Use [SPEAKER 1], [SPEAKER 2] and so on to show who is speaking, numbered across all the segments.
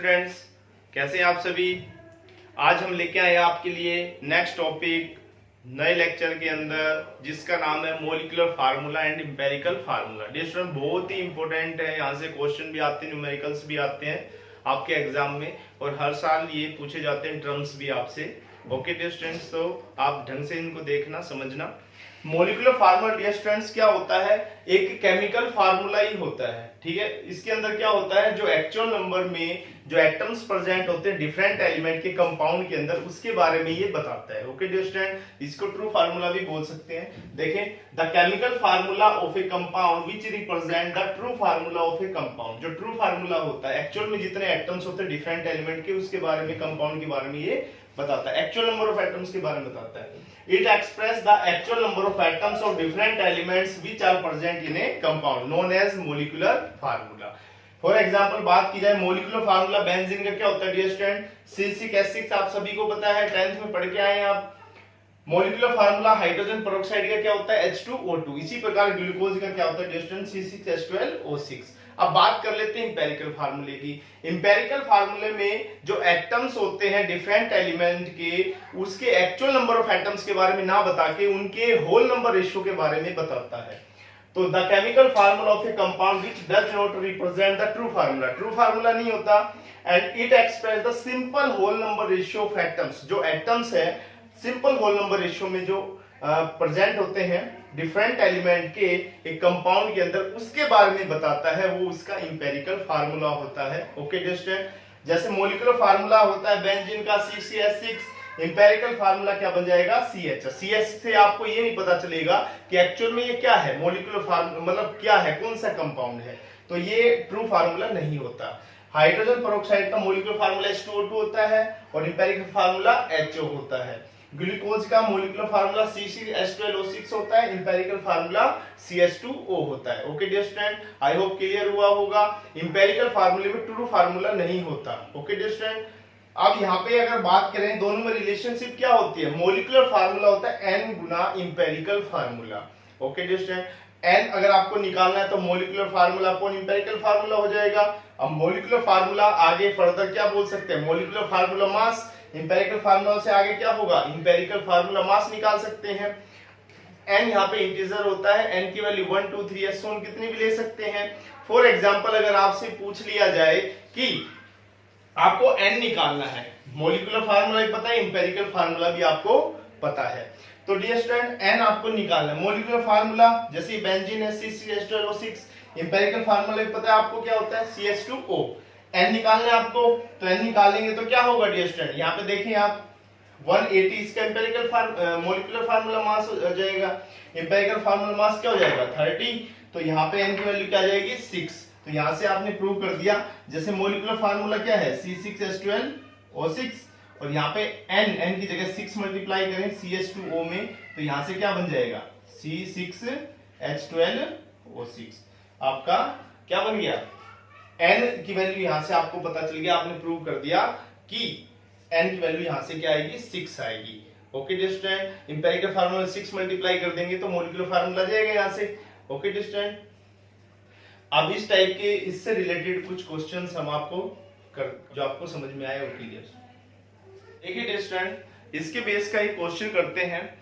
[SPEAKER 1] Students, कैसे हैं आप सभी। आज हम लेके आए आपके लिए नेक्स्ट टॉपिक नए लेक्चर के अंदर, जिसका नाम है molecular formula and empirical formula. Dear student, बहुत ही इंपॉर्टेंट है। यहाँ से क्वेश्चन भी आते हैं, न्यूमेरिकल्स भी आते हैं आपके एग्जाम में, और हर साल ये पूछे जाते हैं टर्म्स भी आपसे। ओके डियर स्टूडेंट्स, तो आप ढंग से इनको देखना समझना। मॉलिक्यूलर फार्मूला डियर स्टूडेंट्स क्या होता है? एक केमिकल फार्मूला ही होता है, ठीक है। इसके अंदर क्या होता है, जो एक्चुअल नंबर में जो एटम्स प्रेजेंट होते हैं डिफरेंट एलिमेंट के कंपाउंड के अंदर, उसके बारे में ये बताता है। ओके डियर स्टूडेंट, इसको ट्रू फार्मूला भी बोल सकते हैं। देखें, the chemical formula of a compound which represent the true formula of a compound. जो ट्रू फार्मूला होता है, एक्चुअल में जितने एटम्स होते हैं डिफरेंट एलिमेंट के, उसके बारे में, कंपाउंड के बारे में ये बताता है। एक्चुअल नंबर ऑफ एटम्स के बारे में बताता है। It express the actual number of atoms of different elements which are present in a compound known as molecular formula. For example, बात की जाए मोलिकुलर फार्मूला बेंजीन का क्या होता है डियर स्टूडेंट? C6H6 आप सभी को पता है, 10th में पढ़ के आए हैं आप। मोलिकुलर फार्मूला हाइड्रोजन पेरोक्साइड का क्या होता है? H2O2। इसी प्रकार ग्लूकोज का क्या होता है डियर स्टूडेंट? C6H12O6। अब बात कर लेते हैं इंपेरिकल फार्मूले की। इंपेरिकल फार्मूले में जो एटम्स होते हैं डिफरेंट एलिमेंट के, उसके एक्चुअल नंबर ऑफ एटम्स के बारे में ना बता के उनके होल नंबर रेशियो के बारे में बताता है। तो the chemical formula of a compound which does not represent the true formula. True formula नहीं होता। And it express the simple whole number ratio of atoms. जो एटम्स है सिंपल होल नंबर रेशियो में जो प्रेजेंट होते हैं different element के एक कंपाउंड के अंदर, उसके बारे में बताता है, वो उसका इंपेरिकल फार्मूला होता है। ओके डियर स्टूडेंट, जैसे मॉलिक्यूलर फार्मूला होता है बेंजीन का C6H6, इंपेरिकल फार्मूला क्या बन जाएगा? CH। CH से आपको ये नहीं पता चलेगा कि एक्चुअल में ये क्या है, मॉलिक्यूलर फार्मूला मतलब क्या है, कौन सा कंपाउंड है, तो ये ट्रू फार्मूला नहीं होता। हाइड्रोजन पेरोक्साइड का मॉलिक्यूलर फार्मूला H2O2 होता है और इंपेरिकल फार्मूला HO होता है। ग्लूकोज का मॉलिक्यूलर फार्मूला C6H12O6 होता है, इंपेरिकल फार्मूला CH2O होता है। Okay dear student, I hope clear हुआ होगा। इंपेरिकल फार्मूले में ट्रू फार्मूला नहीं होता। ओके डियर स्टूडेंट, अब यहाँ पे अगर बात करें दोनों में रिलेशनशिप क्या होती है, मॉलिक्यूलर फार्मूला होता है n गुना empirical formula. Okay dear student, n अगर आपको निकालना है तो molecular formula upon empirical formula हो जाएगा। अब मॉलिक्यूलर फार्मूला आगे फर्दर क्या बोल सकते हैं, molecular formula mass. Empirical formula से आगे क्या होगा, इंपेरिकल फार्मूला मास निकाल सकते हैं। n यहाँ पे इंटीजर होता है, n की वैल्यू 1 2 3 so on कितनी भी ले सकते हैं। फॉर एग्जांपल, अगर आपसे पूछ लिया जाए कि आपको n निकालना है, मॉलिक्यूलर फार्मूला भी पता है, इंपेरिकल फार्मूला भी आपको पता है, तो डियर स्टूडेंट n आपको निकालना है। मॉलिक्यूलर फार्मूला जैसे बेंजीन है C6H12O6, इंपेरिकल फार्मूला भी पता है आपको क्या होता है, CH2O। n निकालना है आपको, तो n निकालेंगे तो क्या होगा डियर स्टूडेंट, यहाँ पे देखें आप 180 इसका इंपेरिकल मॉलिक्यूलर फार्मूला मास हो जाएगा। इंपेरिकल फार्मूला मास क्या हो जाएगा 30, तो यहाँ पे n की वैल्यू क्या आ जाएगी 6। तो यहाँ से आपने प्रूव कर दिया। जैसे मॉलिक्यूलर फार्मूला क्या है C6H12O6, और यहाँ पे n की जगह 6 मल्टीप्लाई करें CH2O में, तो यहाँ से क्या बन जाएगा C6H12O6। आपका क्या बन गया, n की वैल्यू यहां से आपको पता चल गया, आपने प्रूव कर दिया कि n की वैल्यू यहां से क्या आएगी 6 आएगी। Okay dear student, empirical formula 6 multiply कर देंगे तो मॉलिक्यूलर फार्मूला जाएगा यहां से। ओके डियर स्टूडेंट, अब इस टाइप के इससे रिलेटेड कुछ क्वेश्चंस हम आपको जो आपको समझ में आए वो क्लियर। देखिए डियर स्टूडेंट, इसके बेस का एक क्वेश्चन करते हैं।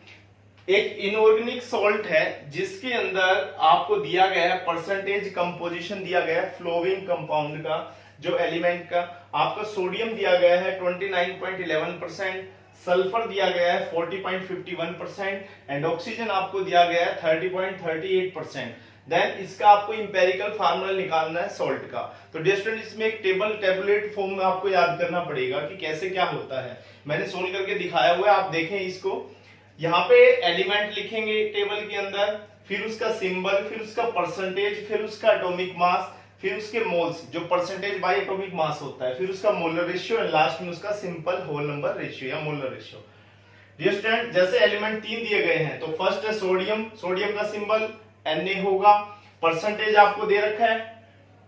[SPEAKER 1] एक इनऑर्गेनिक सॉल्ट है जिसके अंदर आपको दिया गया है परसेंटेज कंपोजिशन दिया गया है फ्लोविंग कंपाउंड का, जो एलिमेंट का आपका सोडियम दिया गया है 29.11%, सल्फर दिया गया है 40.51% एंड ऑक्सीजन आपको दिया गया है 30.38%। देन इसका आपको इंपेरिकल फार्मूला निकालना है सॉल्ट का। तो डियर स्टूडेंट, इसमें एक टेबुलेट फॉर्म में आपको याद करना पड़ेगा कि कैसे क्या होता है। मैंने सोल्व करके दिखाया हुआ है, आप देखें इसको। यहाँ पे एलिमेंट लिखेंगे टेबल के अंदर, फिर उसका सिंबल, फिर उसका परसेंटेज, फिर उसका एटॉमिक मास, फिर उसके मोल्स जो परसेंटेज बाय एटॉमिक मास होता है, फिर उसका मोलर रेशियो एंड लास्ट में उसका सिंपल होल नंबर रेशियो या मोलर रेशियो। डियर स्टूडेंट, जैसे एलिमेंट 3 दिए गए हैं, तो फर्स्ट है सोडियम, सोडियम का सिंबल Na होगा, परसेंटेज आपको दे रखा है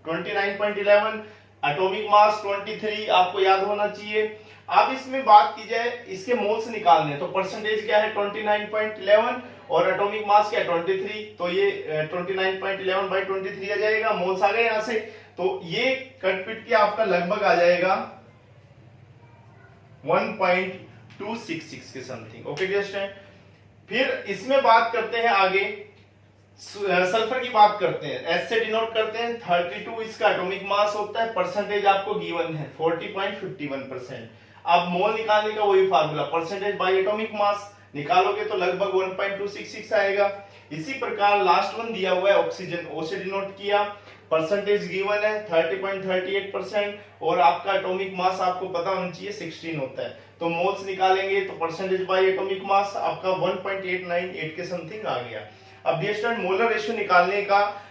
[SPEAKER 1] 29.11, एटॉमिक मास 23 आपको याद होना चाहिए। अब इसमें बात की जाए, इसके मोल्स निकालने, तो परसेंटेज क्या है 29.11 और एटॉमिक मास क्या है 23, तो ये 29.11 by 23 आ जाएगा, मोल्स आ गए यहाँ से। तो ये कट पिट के आपका लगभग आ जाएगा 1.266 के समथिंग। ओके डियर स्टूडेंट, फिर इसमें बात करते हैं आगे, सल्फर की बात करते हैं, एस से डिनोट करते हैं। 32 इसका एटॉमिक मास होता है, परसेंटेज आपको गिवन है 40.51%। अब मोल निकालने का वही formula, percentage by atomic mass निकालोगे तो लगभग 1.266 आएगा। इसी प्रकार लास्ट वन दिया हुआ है ऑक्सीजन, ओ से डिनोट किया, परसेंटेज गिवन है 30.38% और आपका एटॉमिक मास आपको पता होना चाहिए 16 होता है। तो मोल्स निकालेंगे तो परसेंटेज बाय एटॉमिक मास आपका 1.898 के समथिंग आ गया। अब डियर स्टूडेंट, मोलर रेशियो निकालने का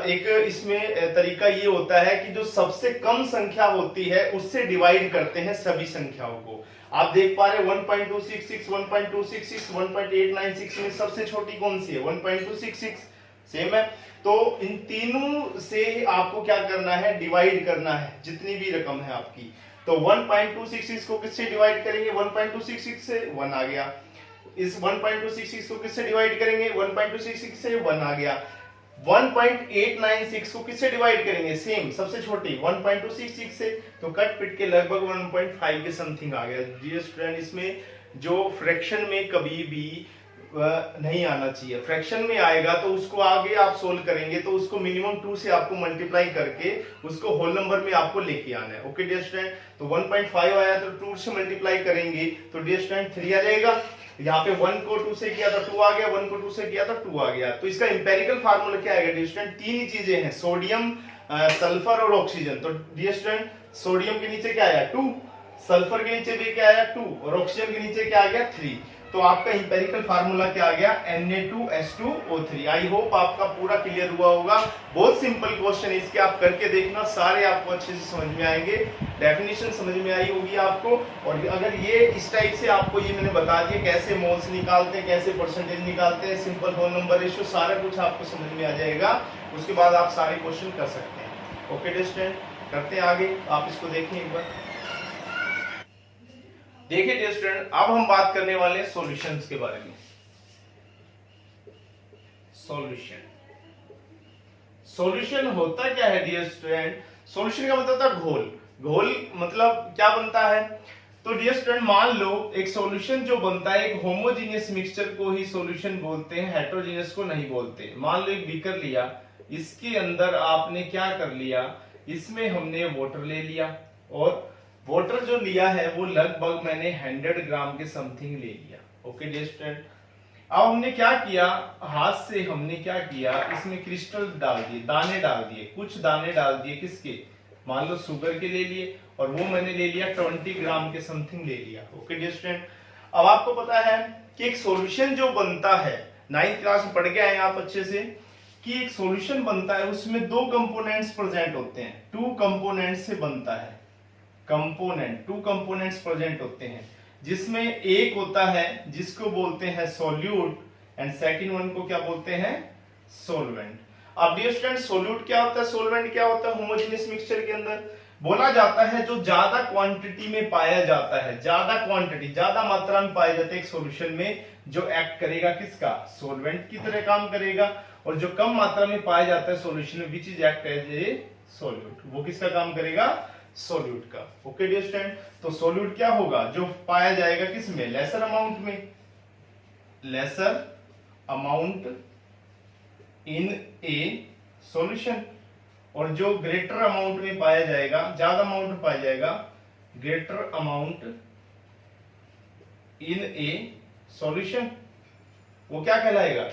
[SPEAKER 1] एक इसमें तरीका ये होता है कि जो सबसे कम संख्या होती है उससे डिवाइड करते हैं सभी संख्याओं को। आप देख पा रहे 1.266, 1.266, 1.896 में सबसे छोटी कौन सी है? 1.266 सेम है। तो इन तीनों से आपको क्या करना है? डिवाइड करना है जितनी भी रकम है आपकी। तो 1.266 को किससे डिवाइड करेंगे? 1.266 से 1 आ गया। इस 1.266 को किससे डिवाइड करेंगे? 1.266 से 1 आ गया। 1.896 को किससे डिवाइड करेंगे? सेम सबसे छोटी 1.266 से, तो कट पिट के लगभग 1.5 के समथिंग आ गया। डियर स्टूडेंट, इसमें जो फ्रैक्शन में कभी भी नहीं आना चाहिए, फ्रैक्शन में आएगा तो उसको आगे आप सोल्व करेंगे तो उसको मिनिमम 2 से आपको मल्टीप्लाई करके उसको होल नंबर में आपको लेके आना है। ओके डियर स्टूडेंट, तो 1.5 आया तो 2 से मल्टीप्लाई करेंगे तो डियर स्टूडेंट 3 आ जाएगा। यहाँ पे 1 को 2 से किया तो 2 आ गया, 1 को 2 से किया तो 2 आ गया। तो इसका इंपेरिकल फार्मूला क्या आएगा डियर स्टूडेंट? तीन ही चीजें हैं, सोडियम, सल्फर और ऑक्सीजन। तो डियर स्टूडेंट, सोडियम के नीचे क्या आया? 2, सल्फर के नीचे भी क्या आया? 2 और ऑक्सीजन के नीचे क्या आ गया? 3। तो आपका इंपेरिकल फार्मूला क्या आ गया? Na2H2O3। आई होप आपका पूरा क्लियर हुआ होगा। बहुत सिंपल क्वेश्चन है, इसके आप करके देखना, सारे आपको अच्छे से समझ में आएंगे। डेफिनेशन समझ में आई होगी आपको। और अगर ये इस टाइप से आपको ये मैंने बता दिया कैसे मोल्स निकालते हैं, कैसे परसेंटेज निकालते हैं, सिंपल होल नंबर रेशियो, सारा कुछ आपको समझ में आ जाएगा। उसके बाद आप सारे क्वेश्चन कर सकते हैं। ओके डियर स्टूडेंट, करते हैं आगे, आप इसको देखें एक बार। देखिए डियर स्टूडेंट, अब हम बात करने वाले हैं सॉल्यूशंस के बारे में। सॉल्यूशन होता क्या है डियर स्टूडेंट? सॉल्यूशन का मतलब होता है घोल। घोल मतलब क्या बनता है? तो डियर स्टूडेंट, मान लो एक सॉल्यूशन जो बनता है, एक होमोजीनियस मिक्सचर को ही सॉल्यूशन बोलते हैं, हेटेरोजीनियस को नहीं बोलते। मान लो एक बीकर लिया, इसके अंदर आपने क्या कर लिया, इसमें हमने वाटर ले लिया और वाटर जो लिया है वो लगभग मैंने 100 ग्राम के समथिंग ले लिया। ओके डियर स्टूडेंट, अब हमने क्या किया, हाथ से हमने क्या किया, इसमें क्रिस्टल डाल दिए, दाने डाल दिए, कुछ दाने डाल दिए, किसके? मान लो शुगर के ले लिए, और वो मैंने ले लिया 20 ग्राम के समथिंग ले लिया। ओके डियर स्टूडेंट, अब आपको पता है कि एक सॉल्यूशन जो बनता है, 9th क्लास में पढ़ के आए आप अच्छे से, कि एक सॉल्यूशन बनता है उसमें 2 कंपोनेंट्स प्रेजेंट होते हैं। 2 कंपोनेंट्स से बनता है कंपोनेंट, 2 कंपोनेंट्स प्रेजेंट होते हैं, जिसमें एक होता है जिसको बोलते हैं सॉल्यूट एंड सेकंड वन को क्या बोलते हैं? सॉल्वेंट। अब डियर स्टूडेंट, सॉल्यूट क्या होता है, सॉल्वेंट क्या होता है? होमोजेनियस मिक्सचर के अंदर बोला जाता है जो ज्यादा क्वांटिटी में पाया जाता है, ज्यादा क्वांटिटी, ज्यादा मात्रा में पाया जाता है एक सॉल्यूशन में, जो एक्ट करेगा किसका? सॉल्वेंट की तरह काम करेगा। और जो कम मात्रा में पाया जाता है सॉल्यूशन में, which is act as a solute, वो किसका काम करेगा? सॉल्यूट का। ओके डियर स्टूडेंट, तो सॉल्यूट क्या होगा? जो पाया जाएगा किसमें? लेसर अमाउंट में, lesser amount in a solution, और जो ग्रेटर अमाउंट में पाया जाएगा, ज्यादा अमाउंट में पाया जाएगा, greater amount in a solution, वो क्या कहलाएगा?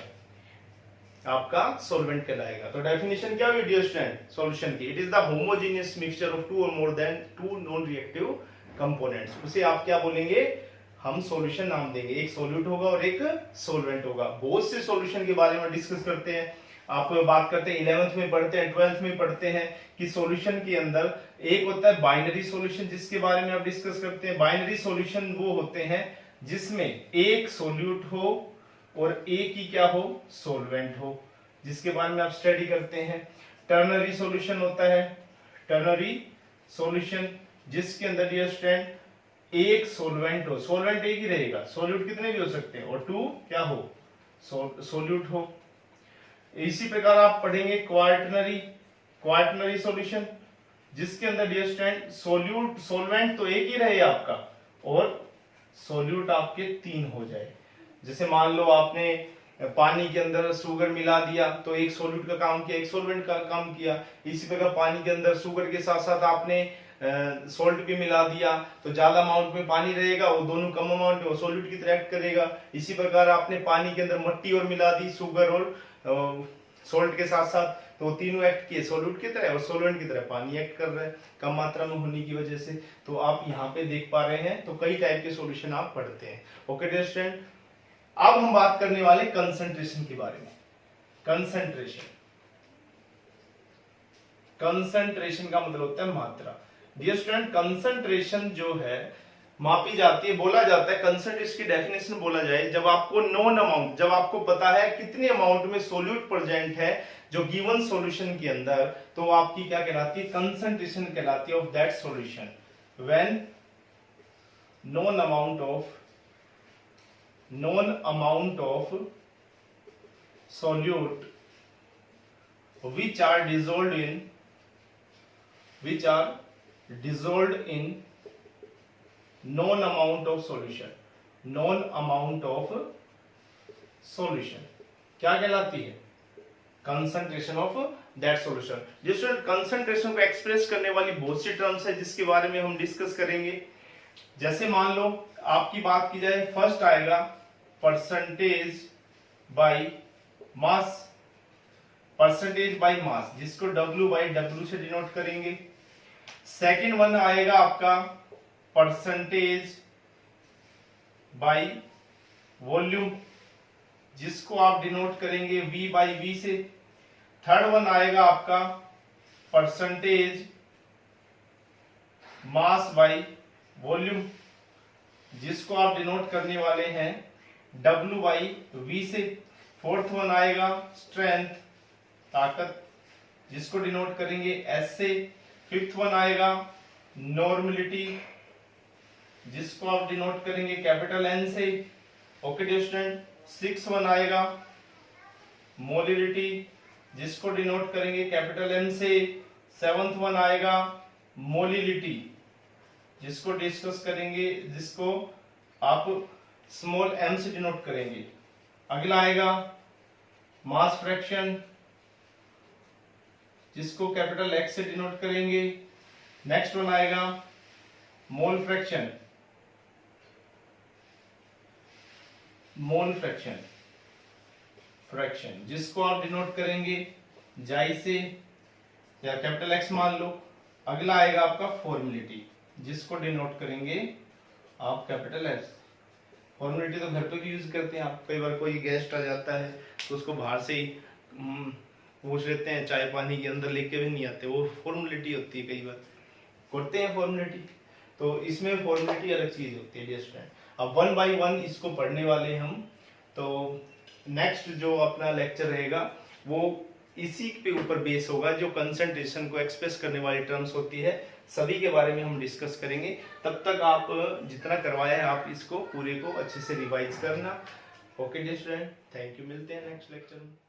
[SPEAKER 1] आपका सॉल्वेंट कहलाएगा। तो डेफिनेशन क्या हुई डियर स्टूडेंट सॉल्यूशन की? It is the homogeneous mixture of 2 और more than 2 non reactive components. उसे आप क्या बोलेंगे? हम सॉल्यूशन नाम देंगे। एक सॉल्यूट होगा और एक सॉल्वेंट होगा। बहुत से सॉल्यूशन के बारे में डिस्कस करते हैं, आप बात करते हैं 11th में पढ़ते हैं, 12th में पढ़ते हैं कि सॉल्यूशन के अंदर एक होता है बाइनरी सॉल्यूशन, जिसके बारे में आप डिस्कस करते हैं। बाइनरी सॉल्यूशन वो होते हैं जिसमें एक सॉल्यूट हो और एक ही क्या हो? सॉल्वेंट हो, जिसके बारे में आप स्टडी करते हैं। टर्नरी सॉल्यूशन होता है, टर्नरी सॉल्यूशन, जिसके अंदर डियर स्टूडेंट एक सॉल्वेंट हो, सॉल्वेंट एक ही रहेगा, सॉल्यूट कितने भी हो सकते हैं, और 2 क्या हो? सॉल्यूट हो। इसी प्रकार आप पढ़ेंगे क्वार्टनरी, क्वार्टनरी सॉल्यूशन, जिसके अंदर डियर स्टूडेंट सोलवेंट तो एक ही रहे आपका और सोल्यूट आपके 3 हो जाए। जैसे मान लो आपने पानी के अंदर शुगर मिला दिया तो एक सोल्यूट का काम किया, एक सोलवेंट का काम किया। इसी प्रकार पानी के अंदर शुगर के साथ साथ आपने सोल्ट भी मिला दिया तो ज्यादा अमाउंट में पानी रहेगा, वो दोनों कम अमाउंट में सोल्यूट की तरह एक्ट करेगा। इसी प्रकार आपने पानी के अंदर मट्टी और मिला दी, शुगर और सोल्ट के साथ साथ, तो तीनों एक्ट किए सोल्यूट की तरह और सोलवेंट की तरह पानी एक्ट कर रहा है कम मात्रा में होने की वजह से। तो आप यहाँ पे देख पा रहे हैं, तो कई टाइप के सॉल्यूशन आप पढ़ते हैं। ओके डियर स्टूडेंट, अब हम बात करने वाले कंसंट्रेशन के बारे में। कंसंट्रेशन का मतलब होता है मात्रा। डियर स्टूडेंट, कंसंट्रेशन जो है मापी जाती है, बोला जाता है, कंसंट्रेशन की डेफिनेशन बोला जाए जब आपको नोन अमाउंट, जब आपको पता है कितने अमाउंट में सोल्यूट प्रेजेंट है जो गिवन सॉल्यूशन के अंदर, तो आपकी क्या कहलाती है, कंसंट्रेशन कहलाती है of that solution. When known amount of solute which are dissolved in known amount of solution क्या कहलाती है, कंसंट्रेशन ऑफ दैट सॉल्यूशन। जिसमें कंसंट्रेशन को एक्सप्रेस करने वाली बहुत सी टर्म्स है जिसके बारे में हम डिस्कस करेंगे। जैसे मान लो आपकी बात की जाए, फर्स्ट आएगा परसेंटेज बाय मास, जिसको W/W से डिनोट करेंगे। सेकंड वन आएगा आपका परसेंटेज बाय वॉल्यूम, जिसको आप डिनोट करेंगे V/V से। थर्ड वन आएगा आपका परसेंटेज मास बाय वॉल्यूम, जिसको आप डिनोट करने वाले हैं W/V से। फोर्थ वन आएगा स्ट्रेंथ, ताकत, जिसको डिनोट करेंगे S से। फिफ्थ वन आएगा नॉर्मलिटी, जिसको आप डिनोट करेंगे कैपिटल N से। Okay dear student, six one आएगा मोलिरिटी, जिसको डिनोट करेंगे कैपिटल M से। सेवंथ वन आएगा मोलिलिटी, जिसको डिस्कस करेंगे, जिसको आप स्मॉल m से डिनोट करेंगे। अगला आएगा मास फ्रैक्शन, जिसको कैपिटल X से डिनोट करेंगे। नेक्स्ट वन आएगा मोल फ्रैक्शन, जिसको आप डिनोट करेंगे जाई से या कैपिटल X मान लो। अगला आएगा आपका फॉर्मेलिटी, जिसको डिनोट करेंगे आप कैपिटल S। फॉर्मेलिटी तो घर पे भी यूज करते हैं आप, कई बार कोई गेस्ट आ जाता है तो उसको बाहर से ही पूछ लेते हैं, चाय पानी के अंदर लेके भी नहीं आते, वो फॉर्मेलिटी होती है, कई बार करते हैं फॉर्मेलिटी। तो इसमें फॉर्मेलिटी अलग चीज होती है डियर स्टूडेंट। अब 1 बाय 1 इसको पढ़ने वाले हम। तो नेक्स्ट जो अपना लेक्चर रहेगा वो इसी के ऊपर बेस होगा, जो कंसंट्रेशन को एक्सप्रेस करने वाली टर्म्स होती है सभी के बारे में हम डिस्कस करेंगे। तब तक आप जितना करवाया है आप इसको पूरे को अच्छे से रिवाइज करना। Okay dear student, thank you, मिलते हैं नेक्स्ट लेक्चर में।